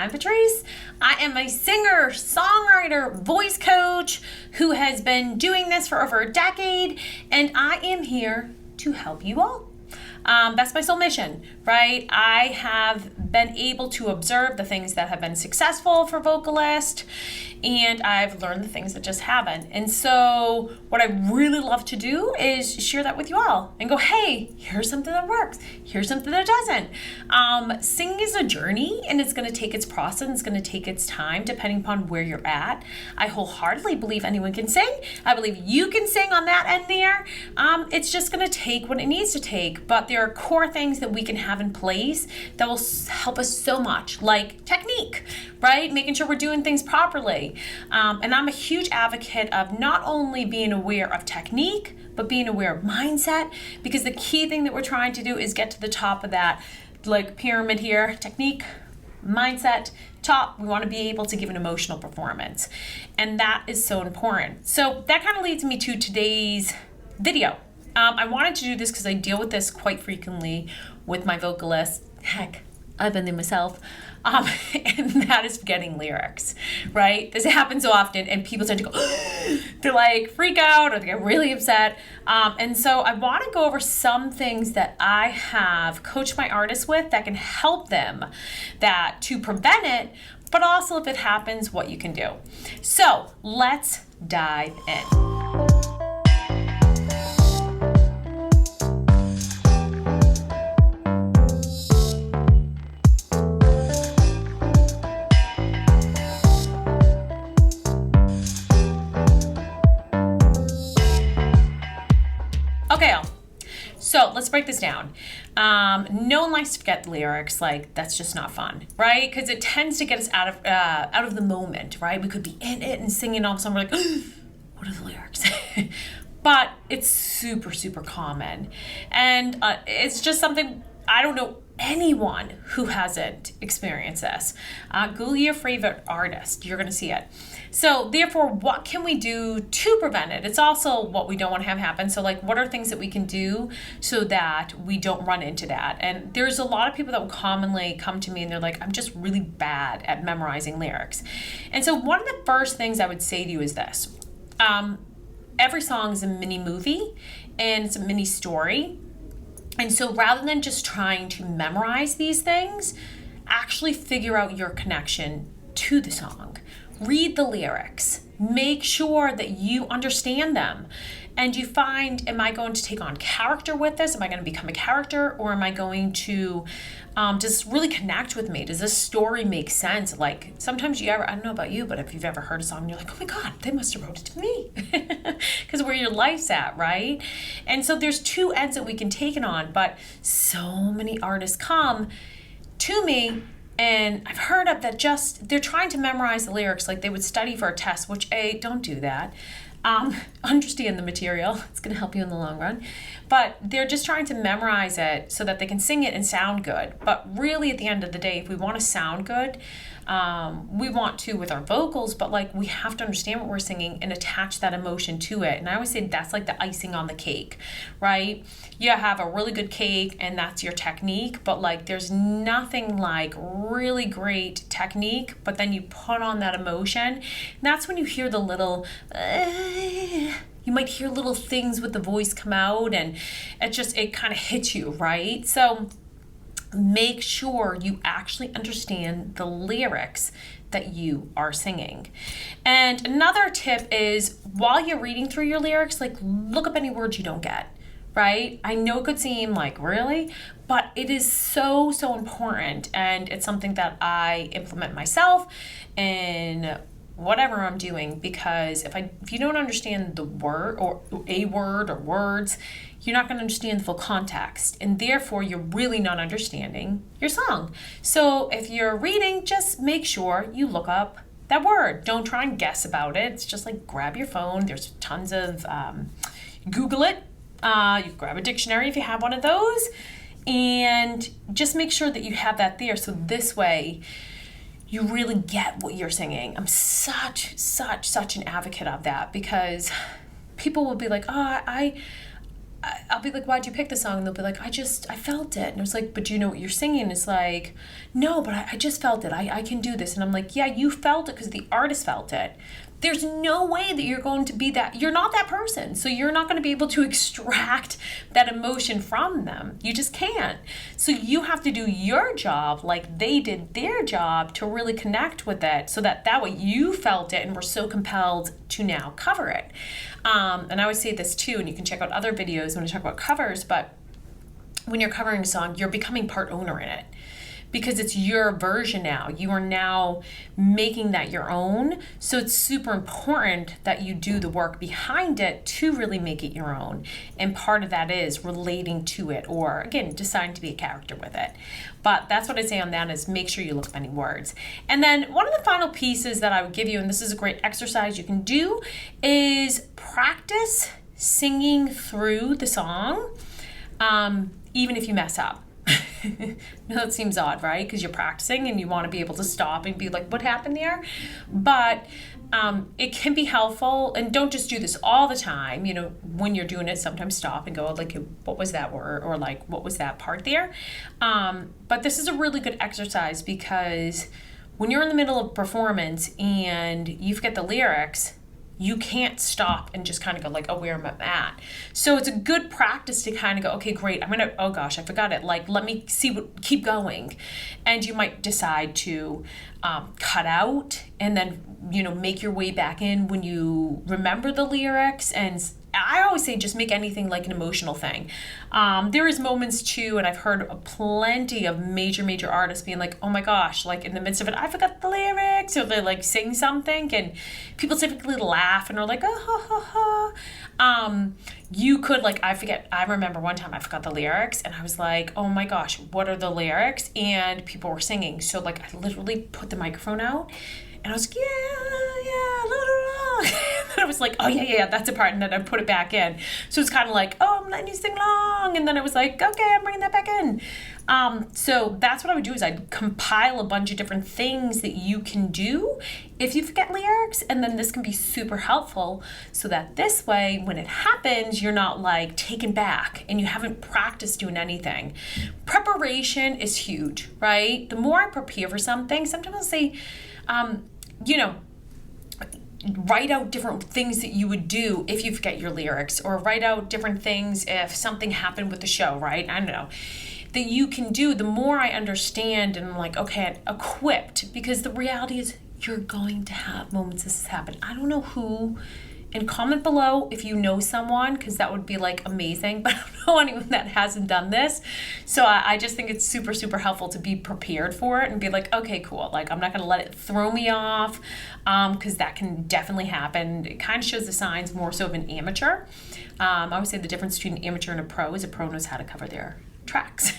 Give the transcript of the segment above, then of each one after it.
I'm Patrice. I am a singer, songwriter, voice coach who has been doing this for over a decade, and I am here to help you all. That's my sole mission, right? I have been able to observe the things that have been successful for vocalists, and I've learned the things that just haven't. And so what I really love to do is share that with you all and go, hey, here's something that works. Here's something that doesn't. Singing is a journey, and it's going to take its process, and it's going to take its time depending upon where you're at. I wholeheartedly believe anyone can sing. I believe you can sing on that end there. It's just going to take what it needs to take, but there are core things that we can have in place that will help us so much, like technique, right? Making sure we're doing things properly. And I'm a huge advocate of not only being aware of technique, but being aware of mindset, because the key thing that we're trying to do is get to the top of that like pyramid here: technique, mindset, top. We want to be able to give an emotional performance, and that is so important. So that kind of leads me to today's video. I wanted to do this because I deal with this quite frequently with my vocalists. Heck, I've been there myself. And that is forgetting lyrics, right? This happens so often, and people tend to go, they're like freak out or they get really upset. And so I want to go over some things that I have coached my artists with that can help them to prevent it, but also if it happens, what you can do. So let's dive in. Okay, so let's break this down. No one likes to forget the lyrics. Like, that's just not fun, right? Because it tends to get us out of the moment, right? We could be in it and singing all of a sudden, we're like, what are the lyrics? But it's super, super common. And it's just something, I don't know anyone who hasn't experienced this. Google your favorite artist, you're going to see it. So therefore, what can we do to prevent it? It's also what we don't want to have happen. So like, what are things that we can do so that we don't run into that? And there's a lot of people that will commonly come to me and they're like, I'm just really bad at memorizing lyrics. And so one of the first things I would say to you is this. Every song is a mini movie and it's a mini story. And so rather than just trying to memorize these things, actually figure out your connection to the song. Read the lyrics. Make sure that you understand them. And you find, am I going to take on character with this? Am I going to become a character? Or am I going to just really connect with me? Does this story make sense? Like, sometimes I don't know about you, but if you've ever heard a song and you're like, oh my God, they must have wrote it to me. Because where your life's at, right? And so there's two ends that we can take it on, but so many artists come to me and I've heard of that they're trying to memorize the lyrics like they would study for a test, which don't do that. Understand the material. It's going to help you in the long run. But they're just trying to memorize it so that they can sing it and sound good. But really, at the end of the day, if we want to sound good, we want to with our vocals, but like we have to understand what we're singing and attach that emotion to it. And I always say that's like the icing on the cake, right? You have a really good cake and that's your technique, but like there's nothing like really great technique, but then you put on that emotion. And that's when you hear the little, you might hear little things with the voice come out and it kind of hits you, right? So make sure you actually understand the lyrics that you are singing. And another tip is while you're reading through your lyrics, like look up any words you don't get, right? I know it could seem like really, but it is so, so important. And it's something that I implement myself in whatever I'm doing, because if you don't understand the word or a word or words, you're not going to understand the full context, and therefore you're really not understanding your song. So if you're reading, just make sure you look up that word. Don't try and guess about it. It's just like grab your phone. There's tons of, Google it. You grab a dictionary if you have one of those, and just make sure that you have that there. So this way you really get what you're singing. I'm such an advocate of that, because people will be like, I'll be like, why'd you pick the song? And they'll be like, I felt it. And it's like, but do you know what you're singing? It's like, no, but I just felt it. I can do this. And I'm like, yeah, you felt it because the artist felt it. There's no way that you're going to be that. You're not that person. So you're not going to be able to extract that emotion from them. You just can't. So you have to do your job like they did their job to really connect with it so that way you felt it and were so compelled to now cover it. And I always say this too, and you can check out other videos when I talk about covers, but when you're covering a song, you're becoming part owner in it. Because it's your version now. You are now making that your own. So it's super important that you do the work behind it to really make it your own. And part of that is relating to it or, again, deciding to be a character with it. But that's what I say on that is make sure you look up any words. And then one of the final pieces that I would give you, and this is a great exercise you can do, is practice singing through the song, even if you mess up. No, that seems odd, right? Because you're practicing and you want to be able to stop and be like, what happened there? But it can be helpful, and don't just do this all the time. You know, when you're doing it, sometimes stop and go like, what was that word? Or like, what was that part there? But this is a really good exercise because when you're in the middle of performance and you forget the lyrics, you can't stop and just kind of go like, oh, where am I at? So it's a good practice to kind of go, okay, great. Oh gosh, I forgot it. Like, let me keep going. And you might decide to cut out and then, make your way back in when you remember the lyrics. And I always say just make anything like an emotional thing. There is moments too, and I've heard plenty of major artists being like, oh my gosh, like in the midst of it, I forgot the lyrics, or they like sing something, and people typically laugh and are like, oh, ha, ha, ha. You could I remember one time I forgot the lyrics, and I was like, oh my gosh, what are the lyrics? And people were singing. So like I literally put the microphone out, and I was like, and I was like, oh yeah, that's a part, and then I put it back in. So it's kind of like, oh, I'm letting you sing along, and then I was like, okay, I'm bringing that back in. So that's what I would do is I'd compile a bunch of different things that you can do if you forget lyrics, and then this can be super helpful so that this way, when it happens, you're not like taken back and you haven't practiced doing anything. Preparation is huge, right? The more I prepare for something, sometimes I'll say, write out different things that you would do if you forget your lyrics, or write out different things if something happened with the show, right? I don't know, that you can do. The more I understand, and I'm like, okay, I'm equipped, because the reality is you're going to have moments this happen. I don't know who, and comment below if you know someone, because that would be like amazing, but I don't know anyone that hasn't done this. So I just think it's super helpful to be prepared for it and be like, okay, cool. Like, I'm not going to let it throw me off, because that can definitely happen. It kind of shows the signs more so of an amateur. I always say the difference between an amateur and a pro is a pro knows how to cover their tracks.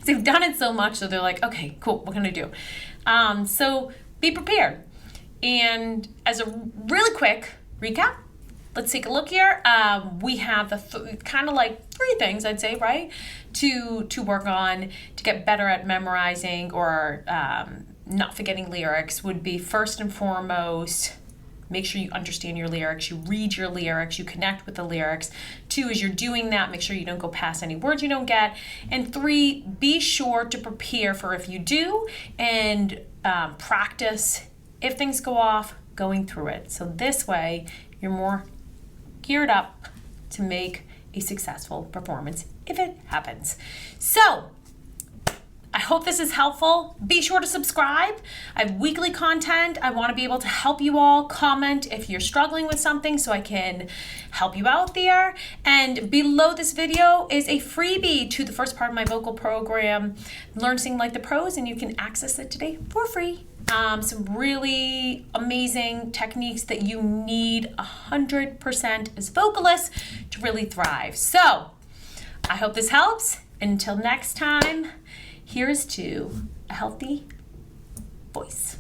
They've done it so much, so they're like, okay, cool, what can I do? So be prepared. And as a really quick recap, let's take a look here. We have the kind of like 3 things, I'd say, right, to work on to get better at memorizing or not forgetting lyrics. Would be, first and foremost, make sure you understand your lyrics, you read your lyrics, you connect with the lyrics. 2, as you're doing that, make sure you don't go past any words you don't get. And 3, be sure to prepare for if you do, and practice if things go off, going through it. So this way, you're more geared up to make a successful performance if it happens. So I hope this is helpful. Be sure to subscribe. I have weekly content. I want to be able to help you all. Comment if you're struggling with something so I can help you out there. And below this video is a freebie to the first part of my vocal program, Learn Sing Like the Pros, and you can access it today for free. Some really amazing techniques that you need 100% as vocalists to really thrive. So I hope this helps. Until next time, here's to a healthy voice.